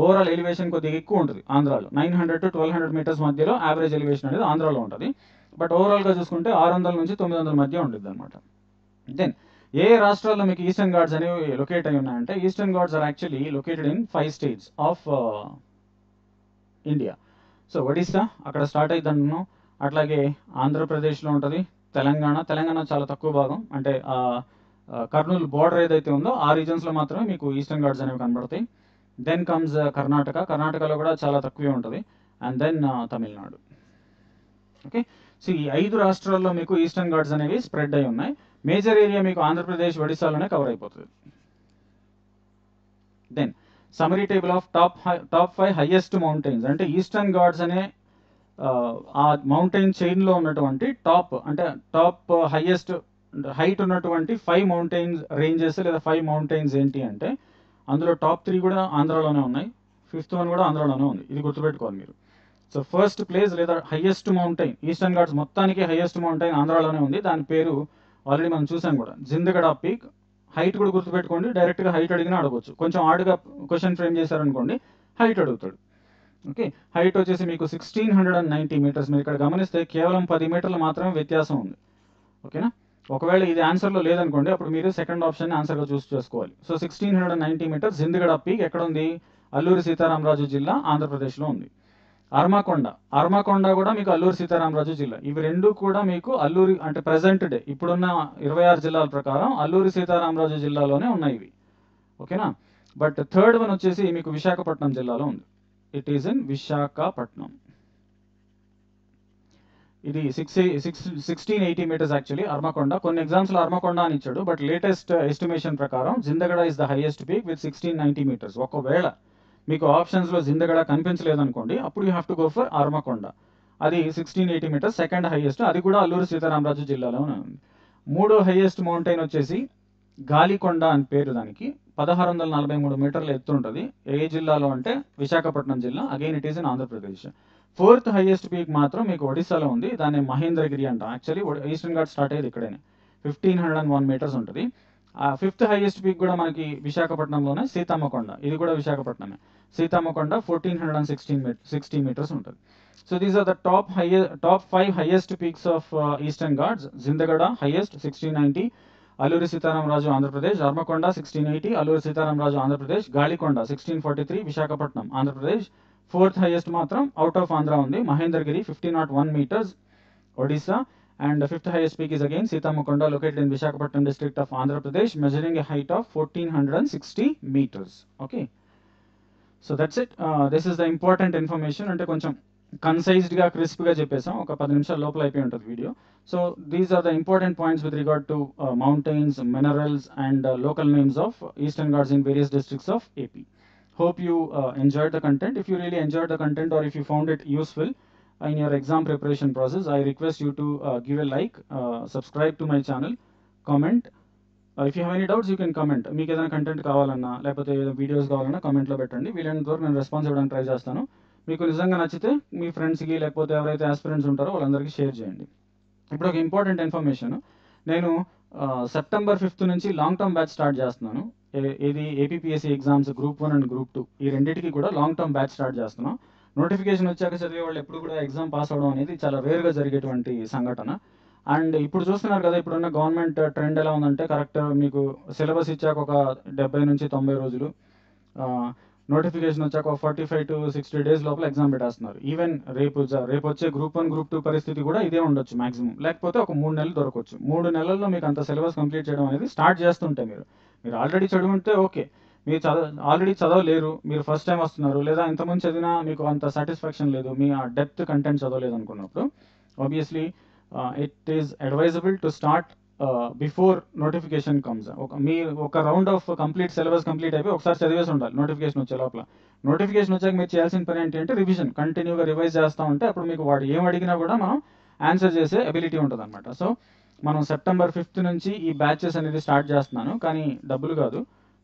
ఓవరాల్ ఎలివేషన్ కొద్దిగా ఎక్కువ ఉంటుంది. ఆంధ్రాలో 900 to 1200 మీటర్స్ మధ్యలో యావరేజ్ ఎలివేషన్ అనేది ఆంధ్రాలో ఉంటుంది. బట్ ఓవరాల్గా చూసుకుంటే 600 నుంచి 900 మధ్య ఉంటుంది అనమాట. దెన్ ఏ రాష్ట్రాల్లో మీకు ఈస్టర్న్ ఘాట్స్ అనేవి లొకేట్ అయి ఉన్నాయంటే eastern Ghats are actually located in 5 states of India. So Odisha అక్కడ స్టార్ట్ అవుతుందన్నాం, అట్లాగే ఆంధ్రప్రదేశ్లో ఉంటుంది, తెలంగాణ చాలా తక్కువ భాగం, అంటే కర్నూలు బార్డర్ ఏదైతే ఉందో ఆ రీజన్స్లో మాత్రమే మీకు ఈస్టర్న్ ఘాట్స్ అనేవి కనబడతాయి. దెన్ కమ్స్ కర్ణాటకలో కూడా చాలా తక్కువే ఉంటుంది. And then Tamil Nadu. Okay, so ఈ 5 రాష్ట్రాల్లో మీకు ఈస్టర్న్ ఘాట్స్ అనేవి స్ప్రెడ్ అయి ఉన్నాయి. మేజర్ ఏరియా మీకు ఆంధ్రప్రదేశ్, ఒడిశాలోనే కవర్ అయిపోతుంది. Then summary table of top 5 highest mountains, అంటే ఈస్టర్న్ ఘాట్స్ అనే ఆ మౌంటైన్ చైన్లో ఉన్నటువంటి టాప్ హైయెస్ట్ హైట్ ఉన్నటువంటి 5 మౌంటైన్స్ రేంజెస్ లేదా 5 మౌంటైన్స్ ఏంటి అంటే అందులో టాప్ 3 కూడా ఆంధ్రాలోనే ఉన్నాయి, 5th వన్ కూడా ఆంధ్రాలోనే ఉంది. ఇది గుర్తుపెట్టుకోవాలి మీరు. సో ఫస్ట్ ప్లేస్ లేదా హైయెస్ట్ మౌంటైన్ ఈస్టర్న్ ఘాట్స్ మొత్తానికి హైయెస్ట్ మౌంటైన్ ఆంధ్రాలోనే ఉంది. దాని పేరు ఆల్రెడీ మనం చూసాం కూడా, జిందగడ పీక్. హైట్ కూడా గుర్తుపెట్టుకోండి, డైరెక్ట్గా హైట్ అడిగినా అడగవచ్చు. కొంచెం ఆడుగా క్వశ్చన్ ఫ్రేమ్ చేశారనుకోండి హైట్ అడుగుతాడు. ఓకే, హైట్ వచ్చేసి మీకు 1690 మీటర్స్. మీరు ఇక్కడ గమనిస్తే కేవలం 10 మీటర్లు మాత్రమే వ్యత్యాసం ఉంది. ఓకేనా. ఒకవేళ ఇది ఆన్సర్లో లేదనుకోండి, అప్పుడు మీరు సెకండ్ ఆప్షన్ ఆన్సర్గా చూస్ చేసుకోవాలి. సో 1690 మీటర్స్ జిందగడ పీక్ ఎక్కడ ఉంది? అల్లూరి సీతారామరాజు జిల్లా, ఆంధ్రప్రదేశ్లో ఉంది. అర్మకొండ కూడా మీకు అల్లూరి సీతారామరాజు జిల్లా. ఇవి రెండు కూడా మీకు అల్లూరి అంటే ప్రజెంట్ డే ఇప్పుడున్న 26 జిల్లాల ప్రకారం అల్లూరి సీతారామరాజు జిల్లాలోనే ఉన్నాయి ఇవి. ఓకేనా? బట్ థర్డ్ వన్ వచ్చేసి మీకు విశాఖపట్నం జిల్లాలో ఉంది. It is in Visakhapatnam. ఇది 1680 మీటర్స్ యాక్చువల్లీ అర్మకొండ. కొన్ని ఎగ్జామ్స్లో అర్మకొండ అని ఇచ్చాడు, బట్ లేటెస్ట్ ఎస్టిమేషన్ ప్రకారం Jindhagada is the highest peak with 1690 meters. ఒకవేళ మీకు ఆప్షన్స్లో జిందగడ కనిపించలేదనుకోండి, అప్పుడు you have to go for Armakonda. అది 1680 మీటర్స్, సెకండ్ హైయెస్ట్. అది కూడా అల్లూరి సీతారామరాజు జిల్లాలోనే ఉంది. మూడో హైయెస్ట్ మౌంటైన్ వచ్చేసి గాలికొండ అని పేరు దానికి. 1643 మీటర్ల ఎత్తు ఉంటుంది. ఏ జిల్లాలో అంటే విశాఖపట్నం జిల్లా. Again it is in Andhra Pradesh. Fourth highest peak మాత్రం మీకు ఒడిశాలో ఉంది. దాన్ని మహేంద్రగిరి అంటాం. యాక్చువల్లీ ఈస్టర్న్ ఘాట్ స్టార్ట్ అయ్యేది ఇక్కడనే. 1501 మీటర్స్ ఉంటుంది. ఆ ఫిఫ్త్ హైయెస్ట్ పీక్ కూడా మనకి విశాఖపట్నంలోనే, సీతమ్మకొండ. ఇది కూడా విశాఖపట్నమే. సీతమ్మకొండ 1460 మీటర్స్ ఉంటుంది. So these are the top 5 highest peaks of eastern Ghats. Jindhagada highest 1690, Alluri Sitarama Raju Andhra Pradesh. Armakonda 1680, Alluri Sitarama Raju Andhra Pradesh. Galikonda 1643, Visakhapatnam Andhra Pradesh. Fourth highest మాత్రం అవుట్ ఆఫ్ ఆంధ్ర ఉంది, Mahendragiri 1501 meters, Odisha. And the fifth highest peak is again Sitamakonda, located in Visakhapatnam district of Andhra Pradesh, measuring a height of 1460 meters. Okay, so that's it. This is the important information. Ante koncham కన్సైజ్డ్ గా క్రిస్ప్ గా చెప్పేసాం. ఒక 10 నిమిషాల లోపల అయిపోయి ఉంటుంది video. So these are the important points with regard to mountains, minerals and local names of eastern Ghats in various districts of AP. Hope you enjoyed the content. If you really enjoyed the content or if you found it useful in your exam preparation process, I request you to give a like, subscribe to my channel, comment. If you have any doubts, you can comment. మీకు ఏదైనా కంటెంట్ కావాలన్నా లేకపోతే వీడియోస్ కావాలన్నా కామెంట్లో పెట్టండి. వీలైనంత వరకు నేను రెస్పాన్స్ ఇవ్వడానికి ట్రై చేస్తాను. మీకు నిజంగా నచ్చితే మీ ఫ్రెండ్స్కి లేకపోతే ఎవరైతే ఆస్పిరెంట్స్ ఉంటారో వాళ్ళందరికీ షేర్ చేయండి. ఇప్పుడు ఒక ఇంపార్టెంట్ ఇన్ఫర్మేషన్, నేను సెప్టెంబర్ 5th నుంచి లాంగ్ టర్మ్ బ్యాచ్ స్టార్ట్ చేస్తున్నాను. ఇది APPSC exams group 1 and group 2 ఈ రెండింటికి కూడా లాంగ్ టర్మ్ బ్యాచ్ స్టార్ట్ చేస్తున్నాం. నోటిఫికేషన్ వచ్చాక చదివే వాళ్ళు ఎప్పుడు కూడా ఎగ్జామ్ పాస్ అవడం అనేది చాలా రేర్గా జరిగేటువంటి సంఘటన. అండ్ ఇప్పుడు చూస్తున్నారు కదా, ఇప్పుడున్న గవర్నమెంట్ ట్రెండ్ ఎలా ఉందంటే, కరెక్ట్ మీకు సిలబస్ ఇచ్చాక ఒక 70 నుంచి 90 రోజులు, నోటిఫికేషన్ వచ్చాక ఒక 45 to 60 days లోపల ఎగ్జామ్ పెట్టేస్తున్నారు. ఈవెన్ రేపు వచ్చే గ్రూప్ 1 గ్రూప్ 2 పరిస్థితి కూడా ఇదే ఉండొచ్చు మాక్సిమం. లేకపోతే ఒక 3 నెలలు దొరకవచ్చు. 3 నెలల్లో మీకు అంత సిలబస్ కంప్లీట్ చేయడం అనేది స్టార్ట్ చేస్తుంటే మీరు ఆల్రెడీ చదువుంటే ఓకే. మీరు ఆల్రెడీ చదవలేరు, మీరు ఫస్ట్ టైం వస్తున్నారు, లేదా ఇంతకుముందు చదివినా మీకు అంత సాటిస్ఫాక్షన్ లేదు, మీ ఆ డెప్త్ కంటెంట్ చదవలేదు అనుకున్నప్పుడు, obviously it is advisable to start before notification comes. ఒక round of complete syllabus complete అయిపోయి ఒకసారి చదివేసి ఉండాలి నోటిఫికేషన్ వచ్చే లోపల. నోటిఫికేషన్ వచ్చాక మీరు చేయాల్సిన పని ఏంటి అంటే రివిజన్, కంటిన్యూగా రివైజ్ చేస్తూ ఉంటే అప్పుడు మీకు వాడు ఏం అడిగినా కూడా మనం ఆన్సర్ చేసే అబిలిటీ ఉంటుంది అనమాట. సో మనం సెప్టెంబర్ 5th నుంచి ఈ బ్యాచెస్ అనేది స్టార్ట్ చేస్తున్నాను. కానీ డబ్బులు కాదు,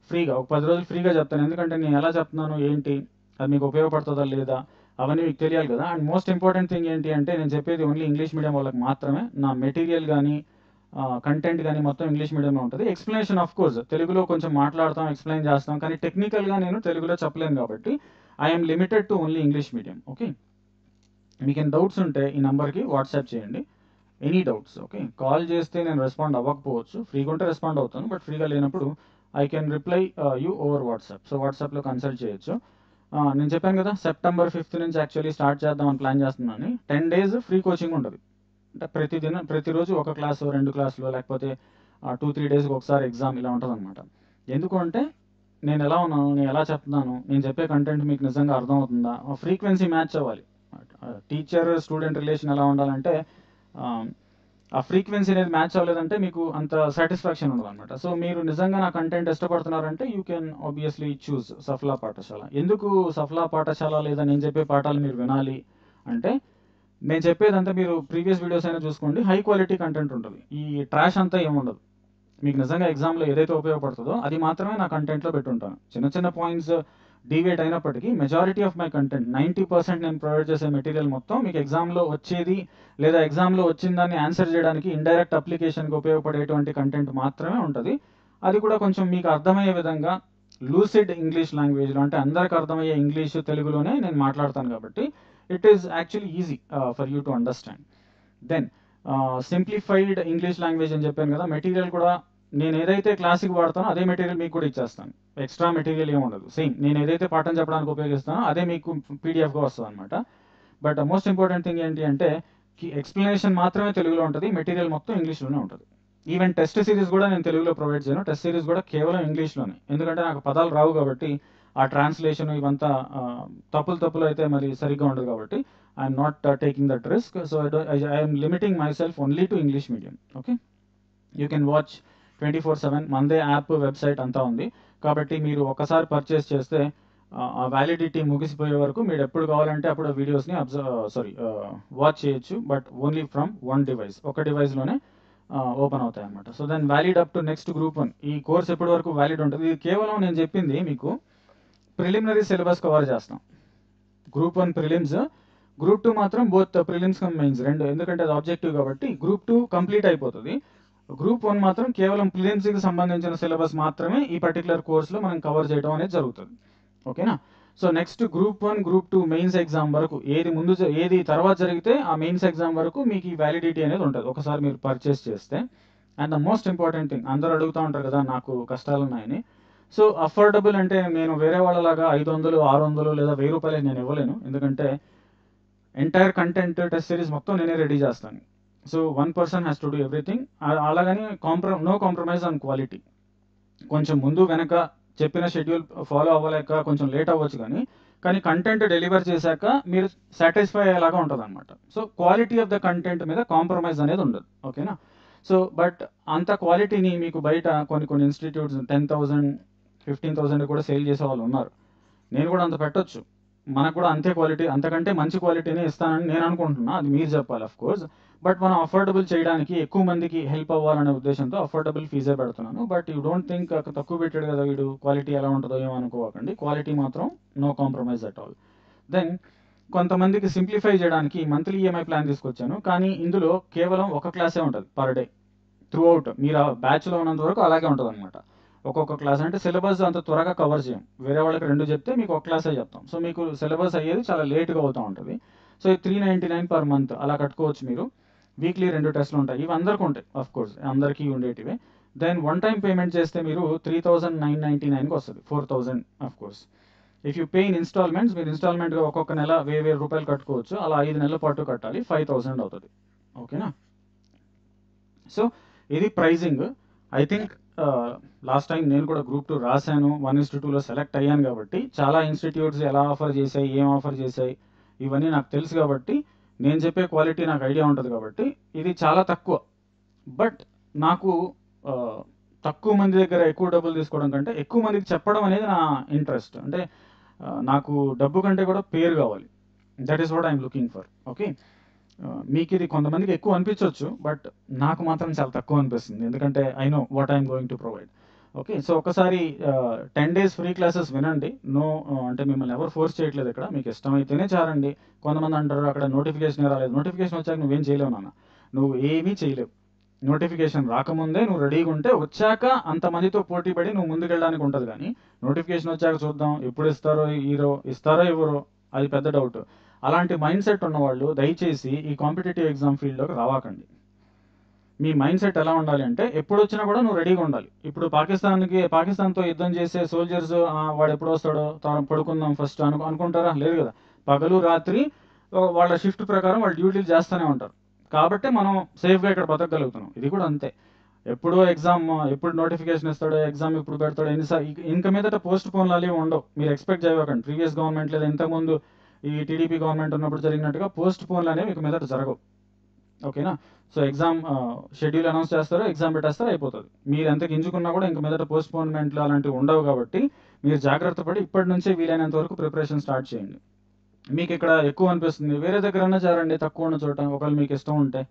ఫ్రీగా ఒక 10 రోజులు ఫ్రీగా చెప్తాను. ఎందుకంటే నేను ఎలా చెప్తున్నాను ఏంటి, అది మీకు ఉపయోగపడుతుందా లేదా అవన్నీ మీకు తెలియాలి కదా. అండ్ మోస్ట్ ఇంపార్టెంట్ థింగ్ ఏంటి అంటే, నేను చెప్పేది ఓన్లీ ఇంగ్లీష్ మీడియం వాళ్ళకి మాత్రమే. నా మెటీరియల్ కానీ కంటెంట్ కానీ మొత్తం ఇంగ్లీష్ మీడియంలో ఉంటుంది. ఎక్స్ప్లెనేషన్ ఆఫ్ కోర్స్ తెలుగులో కొంచెం మాట్లాడతాం, ఎక్స్ప్లెయిన్ చేస్తాం, కానీ టెక్నికల్గా నేను తెలుగులో చెప్పలేను కాబట్టి I'm limited to only English medium. Okay, మీకు ఏం డౌట్స్ ఉంటే ఈ నెంబర్కి వాట్సాప్ చేయండి. Any doubts, okay. కాల్ చేస్తే నేను రెస్పాండ్ అవ్వకపోవచ్చు, ఫ్రీగా ఉంటే రెస్పాండ్ అవుతాను, బట్ ఫ్రీగా లేనప్పుడు I can reply you over WhatsApp. So వాట్సాప్లో కన్సల్ట్ చేయొచ్చు. నేను చెప్పాను కదా, సెప్టెంబర్ 5th నుంచి యాక్చువల్లీ స్టార్ట్ చేద్దామని ప్లాన్ చేస్తున్నాను. 10 days ఫ్రీ కోచింగ్ ఉంటుంది. అంటే ప్రతిరోజు ఒక క్లాసు 2 క్లాసులు లేకపోతే 2-3 daysకి ఒకసారి ఎగ్జామ్ ఇలా ఉంటుంది అనమాట. ఎందుకు అంటే నేను ఎలా ఉన్నాను, నేను ఎలా చెప్తున్నాను, నేను చెప్పే కంటెంట్ మీకు నిజంగా అర్థమవుతుందా, ఫ్రీక్వెన్సీ మ్యాచ్ అవ్వాలి. టీచర్ స్టూడెంట్ రిలేషన్ ఎలా ఉండాలంటే ఆ ఫ్రీక్వెన్సీ అనేది మ్యాచ్ అవ్వలేదంటే మీకు అంత సాటిస్ఫాక్షన్ ఉండదు అనమాట. సో మీరు నిజంగా నా కంటెంట్ ఇష్టపడుతున్నారంటే యూ కెన్ ఆబ్వియస్లీ చూస్ సఫలా పాఠశాల. ఎందుకు సఫలా పాఠశాల లేదా నేను చెప్పే పాఠాలు మీరు వినాలి అంటే, నేను చెప్పేదంతా మీరు ప్రీవియస్ వీడియోస్ అయినా చూసుకోండి, హై క్వాలిటీ కంటెంట్ ఉంటుంది. ఈ ట్రాష్ అంతా ఏముండదు. మీకు నిజంగా ఎగ్జామ్లో ఏదైతే ఉపయోగపడుతుందో అది మాత్రమే నా కంటెంట్లో పెట్టుంటాను. చిన్న పాయింట్స్ డివేట్ అయినప్పటికీ మెజారిటీ ఆఫ్ మై కంటెంట్ 90% నేను ప్రొవైడ్ చేసే మెటీరియల్ మొత్తం మీకు ఎగ్జామ్లో వచ్చేది లేదా ఎగ్జామ్లో వచ్చిన దాన్ని ఆన్సర్ చేయడానికి ఇండైరెక్ట్ అప్లికేషన్కి ఉపయోగపడేటువంటి కంటెంట్ మాత్రమే ఉంటుంది. అది కూడా కొంచెం మీకు అర్థమయ్యే విధంగా లూసిడ్ ఇంగ్లీష్ లాంగ్వేజ్లో, అంటే అందరికి అర్థమయ్యే ఇంగ్లీష్ తెలుగులోనే నేను మాట్లాడతాను కాబట్టి it is actually easy for you to understand. Then simplified English language అని చెప్పాను కదా, మెటీరియల్ కూడా నేను ఏదైతే క్లాస్కి వాడతానో అదే మెటీరియల్ మీకు కూడా ఇచ్చేస్తాను. ఎక్స్ట్రా మెటీరియల్ ఏమి ఉండదు, సేమ్ నేను ఏదైతే పాఠం చెప్పడానికి ఉపయోగిస్తానో అదే మీకు పీడిఎఫ్గా వస్తుంది అనమాట. బట్ మోస్ట్ ఇంపార్టెంట్ థింగ్ ఏంటి అంటే ఎక్స్ప్లెనేషన్ మాత్రమే తెలుగులో ఉంటుంది, మెటీరియల్ మొత్తం ఇంగ్లీష్లోనే ఉంటుంది. ఈవెన్ టెస్ట్ సిరీస్ కూడా నేను తెలుగులో ప్రొవైడ్ చేయను, టెస్ట్ సిరీస్ కూడా కేవలం ఇంగ్లీష్లోనే. ఎందుకంటే నాకు పదాలు రావు కాబట్టి ఆ ట్రాన్స్లేషన్ ఇవంతా తప్పులు అయితే మరి సరిగ్గా ఉండదు కాబట్టి I'm not taking that risk. So I'm limiting my self only to English medium. Okay, you can watch 24/7, మందే యాప్ వెబ్సైట్ అంతా ఉంది. కాబట్టి మీరు ఒకసారి పర్చేస్ చేస్తే ఆ వ్యాలిడిటీ ముగిసిపోయే వరకు మీరు ఎప్పుడు కావాలంటే అప్పుడు వీడియోస్ని వాచ్ చేయొచ్చు. But only from one device, ఒక డివైస్లోనే ఓపెన్ అవుతాయి అనమాట. So then valid up to next group 1. ఈ కోర్స్ ఎప్పటి వరకు వ్యాలిడ్ ఉంటుంది? ఇది కేవలం నేను చెప్పింది మీకు ప్రిలిమినరీ సిలబస్ కవర్ చేస్తాం. గ్రూప్ 1 ప్రిలిమ్స్, గ్రూప్ 2 మాత్రం బోత్ ప్రిలిమ్స్ కమ్ మెయిన్స్ రెండు, ఎందుకంటే అది ఆబ్జెక్టివ్ కాబట్టి గ్రూప్ 2 కంప్లీట్ అయిపోతుంది. గ్రూప్ 1 మాత్రం కేవలం ప్రిలిమ్స్కి సంబంధించిన సిలబస్ మాత్రమే ఈ పర్టికులర్ కోర్సులో మనం కవర్ చేయడం అనేది జరుగుతుంది. ఓకేనా? So next group 1, group 2 mains exam వరకు ఏది తర్వాత జరిగితే ఆ మెయిన్స్ ఎగ్జామ్ వరకు మీకు ఈ వ్యాలిడిటీ అనేది ఉంటుంది ఒకసారి మీరు పర్చేస్ చేస్తే. And the most important thing, అందరూ అడుగుతూ ఉంటారు కదా నాకు కష్టాలు ఉన్నాయని. సో అఫోర్డబుల్ అంటే నేను వేరే వాళ్ళలాగా 500, 600 లేదా 1000 రూపాయలు నేను ఇవ్వలేను, ఎందుకంటే ఎంటైర్ కంటెంట్ టెస్ట్ సిరీస్ మొత్తం నేనే రెడీ చేస్తాను. So 1 person has to do everything. అలాగని నో కాంప్రమైజ్ ఆన్ క్వాలిటీ. కొంచెం ముందు వెనక చెప్పిన షెడ్యూల్ ఫాలో అవ్వలేక కొంచెం లేట్ అవ్వచ్చు, కానీ కంటెంట్ డెలివర్ చేశాక మీరు సాటిస్ఫై అయ్యేలాగా ఉంటుంది అనమాట. So quality of the content మీద కాంప్రమైజ్ అనేది ఉండదు. ఓకేనా? సో బట్ అంత క్వాలిటీని మీకు బయట కొన్ని ఇన్స్టిట్యూట్స్ 10,000, 15,000 కూడా సేల్ చేసే వాళ్ళు ఉన్నారు. నేను కూడా అంత పెట్టొచ్చు, మనకు కూడా అంతే క్వాలిటీ, అంతకంటే మంచి క్వాలిటీనే ఇస్తానని నేను అనుకుంటున్నా, అది మీరు చెప్పాలి ఆఫ్ కోర్స్. బట్ మనం అఫోర్డబుల్ చేయడానికి, ఎక్కువ మందికి హెల్ప్ అవ్వాలనే ఉద్దేశంతో అఫోర్డబుల్ ఫీజే పెడుతున్నాను. బట్ యూ డోంట్ థింక్ తక్కువ పెట్టాడు కదా వీడు, క్వాలిటీ ఎలా ఉంటుందో ఏమనుకోకండి. క్వాలిటీ మాత్రం no compromise at all. Then కొంతమందికి సింప్లిఫై చేయడానికి మంత్లీ ఈఎంఐ ప్లాన్ తీసుకొచ్చాను, కానీ ఇందులో కేవలం ఒక క్లాసే ఉంటుంది పర్ డే త్రూ అవుట్. మీరు ఆ బ్యాచ్లో ఉన్నంత వరకు అలాగే ఉంటుంది అనమాట. ఒక్కొక్క క్లాస్ అంటే సిలబస్ అంత త్వరగా కవర్ చేయం, వేరే వాళ్ళకి 2 చెప్తే మీకు ఒక క్లాసే చెప్తాం. సో మీకు సిలబస్ అయ్యేది చాలా లేట్గా అవుతూ ఉంటుంది. సో 399 పర్ మంత్ అలా కట్టుకోవచ్చు మీరు. వీక్లీ 2 టెస్ట్లు ఉంటాయి, ఇవి అందరికీ ఉంటాయి ఆఫ్ కోర్స్, అందరికీ ఉండేటివే. దెన్ వన్ టైం పేమెంట్ చేస్తే మీరు 3,999కి వస్తుంది, 4,000 of course. If you pay in instalments, మీరు ఇన్స్టాల్మెంట్గా ఒక్కొక్క నెల 1000 రూపాయలు కట్టుకోవచ్చు, అలా 5 నెలల పాటు కట్టాలి, 5,000 అవుతుంది. ఓకేనా? సో ఇది pricing. I think last time నేను కూడా గ్రూప్ 2 రాశాను, 1:2లో సెలెక్ట్ అయ్యాను కాబట్టి చాలా ఇన్స్టిట్యూట్స్ ఎలా ఆఫర్ చేశాయి, ఏం ఆఫర్ చేశాయి ఇవన్నీ నాకు తెలుసు కాబట్టి, నేను చెప్పే క్వాలిటీ నాకు ఐడియా ఉంటుంది కాబట్టి ఇది చాలా తక్కువ. బట్ నాకు తక్కువ మంది దగ్గర ఎక్కువ డబ్బులు తీసుకోవడం కంటే ఎక్కువ మందికి చెప్పడం అనేది నా ఇంట్రెస్ట్. అంటే నాకు డబ్బు కంటే కూడా పేరు కావాలి, that is what I'm looking for. Okay, మీకు ఇది కొంతమందికి ఎక్కువ అనిపించవచ్చు, బట్ నాకు మాత్రం చాలా తక్కువ అనిపిస్తుంది, ఎందుకంటే I know what I'm going to provide. Okay, so ఒకసారి 10 days ఫ్రీ క్లాసెస్ వినండి. అంటే మిమ్మల్ని ఎవరు ఫోర్స్ చేయట్లేదు ఇక్కడ, మీకు ఇష్టమైతేనే చాలండి. కొంతమంది అంటారు అక్కడ నోటిఫికేషన్ రాలేదు, నోటిఫికేషన్ వచ్చాక నువ్వేం చేయలేవు నాన్న, నువ్వు ఏమీ చేయలేవు. నోటిఫికేషన్ రాకముందే నువ్వు రెడీగా ఉంటే వచ్చాక అంతమందితో పోటీ పడి నువ్వు ముందుకెళ్ళడానికి ఉంటుంది. కానీ నోటిఫికేషన్ వచ్చాక చూద్దాం ఎప్పుడు ఇస్తారో ఇవ్వరో అది పెద్ద డౌట్. అలాంటి మైండ్ సెట్ ఉన్నవాళ్ళు దయచేసి ఈ కాంపిటేటివ్ ఎగ్జామ్ ఫీల్డ్లోకి రావాకండి. మీ మైండ్ సెట్ ఎలా ఉండాలి అంటే ఎప్పుడు వచ్చినా కూడా నువ్వు రెడీగా ఉండాలి. ఇప్పుడు పాకిస్తాన్తో యుద్ధం చేసే సోల్జర్స్ వాడు ఎప్పుడు వస్తాడో పడుకుందాం ఫస్ట్ అనుకుంటారా? లేదు కదా, పగలు రాత్రి వాళ్ళ షిఫ్ట్ ప్రకారం వాళ్ళు డ్యూటీలు చేస్తూనే ఉంటారు. కాబట్టి మనం సేఫ్గా ఇక్కడ బతకగలుగుతున్నాం. ఇది కూడా అంతే, ఎప్పుడో ఎగ్జామ్ ఎప్పుడు నోటిఫికేషన్ ఇస్తాడో, ఎగ్జామ్ ఇప్పుడు పెడతాడో, ఇంకా మీదట పోస్ట్ పోన్లు అవి ఉండవు, మీరు ఎక్స్పెక్ట్ చేయకండి. ప్రీవియస్ గవర్నమెంట్ లేదా ఇంతకుముందు ఈ టీడీపీ గవర్నమెంట్ ఉన్నప్పుడు జరిగినట్టుగా పోస్ట్ పోన్లు అనేవి ఇక మీదట జరగవు. ఓకేనా? సో ఎగ్జామ్ షెడ్యూల్ అనౌన్స్ చేస్తారు, ఎగ్జామ్ పెట్టేస్తారు, అయిపోతుంది. మీరు ఎంత గింజుకున్నా కూడా ఇంక మీదట పోస్ట్ పోన్మెంట్లు అలాంటివి ఉండవు. కాబట్టి మీరు జాగ్రత్త పడి ఇప్పటి నుంచే వీలైనంత వరకు ప్రిపరేషన్ స్టార్ట్ చేయండి. మీకు ఇక్కడ ఎక్కువ అనిపిస్తుంది, వేరే దగ్గరన్నా చేరండి తక్కువ ఉన్న చోట, ఒకవేళ మీకు ఇష్టం ఉంటే.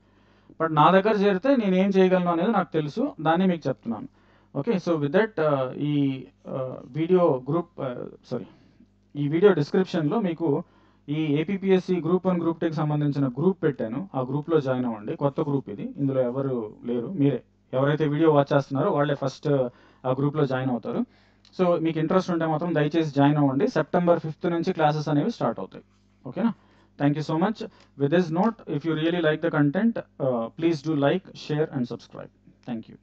బట్ నా దగ్గర చేరితే నేను ఏం చేయగలను అనేది నాకు తెలుసు, దాన్ని మీకు చెప్తున్నాను. ఓకే, సో విత్ దట్ ఈ వీడియో డిస్క్రిప్షన్లో మీకు ఈ ఏపీపీఎస్సీ గ్రూప్ 1 గ్రూప్ 2కి సంబంధించిన గ్రూప్ పెట్టాను, ఆ గ్రూప్లో జాయిన్ అవ్వండి. కొత్త గ్రూప్ ఇది, ఇందులో ఎవరు లేరు, మీరే ఎవరైతే వీడియో వాచ్ చేస్తున్నారో వాళ్ళే ఫస్ట్ ఆ గ్రూప్లో జాయిన్ అవుతారు. సో మీకు ఇంట్రెస్ట్ ఉంటే మాత్రం దయచేసి జాయిన్ అవ్వండి. September 5th నుంచి క్లాసెస్ అనేవి స్టార్ట్ అవుతాయి. ఓకేనా? Thank you so much. With this note, if you really like the content, please do like, share, and subscribe. Thank you.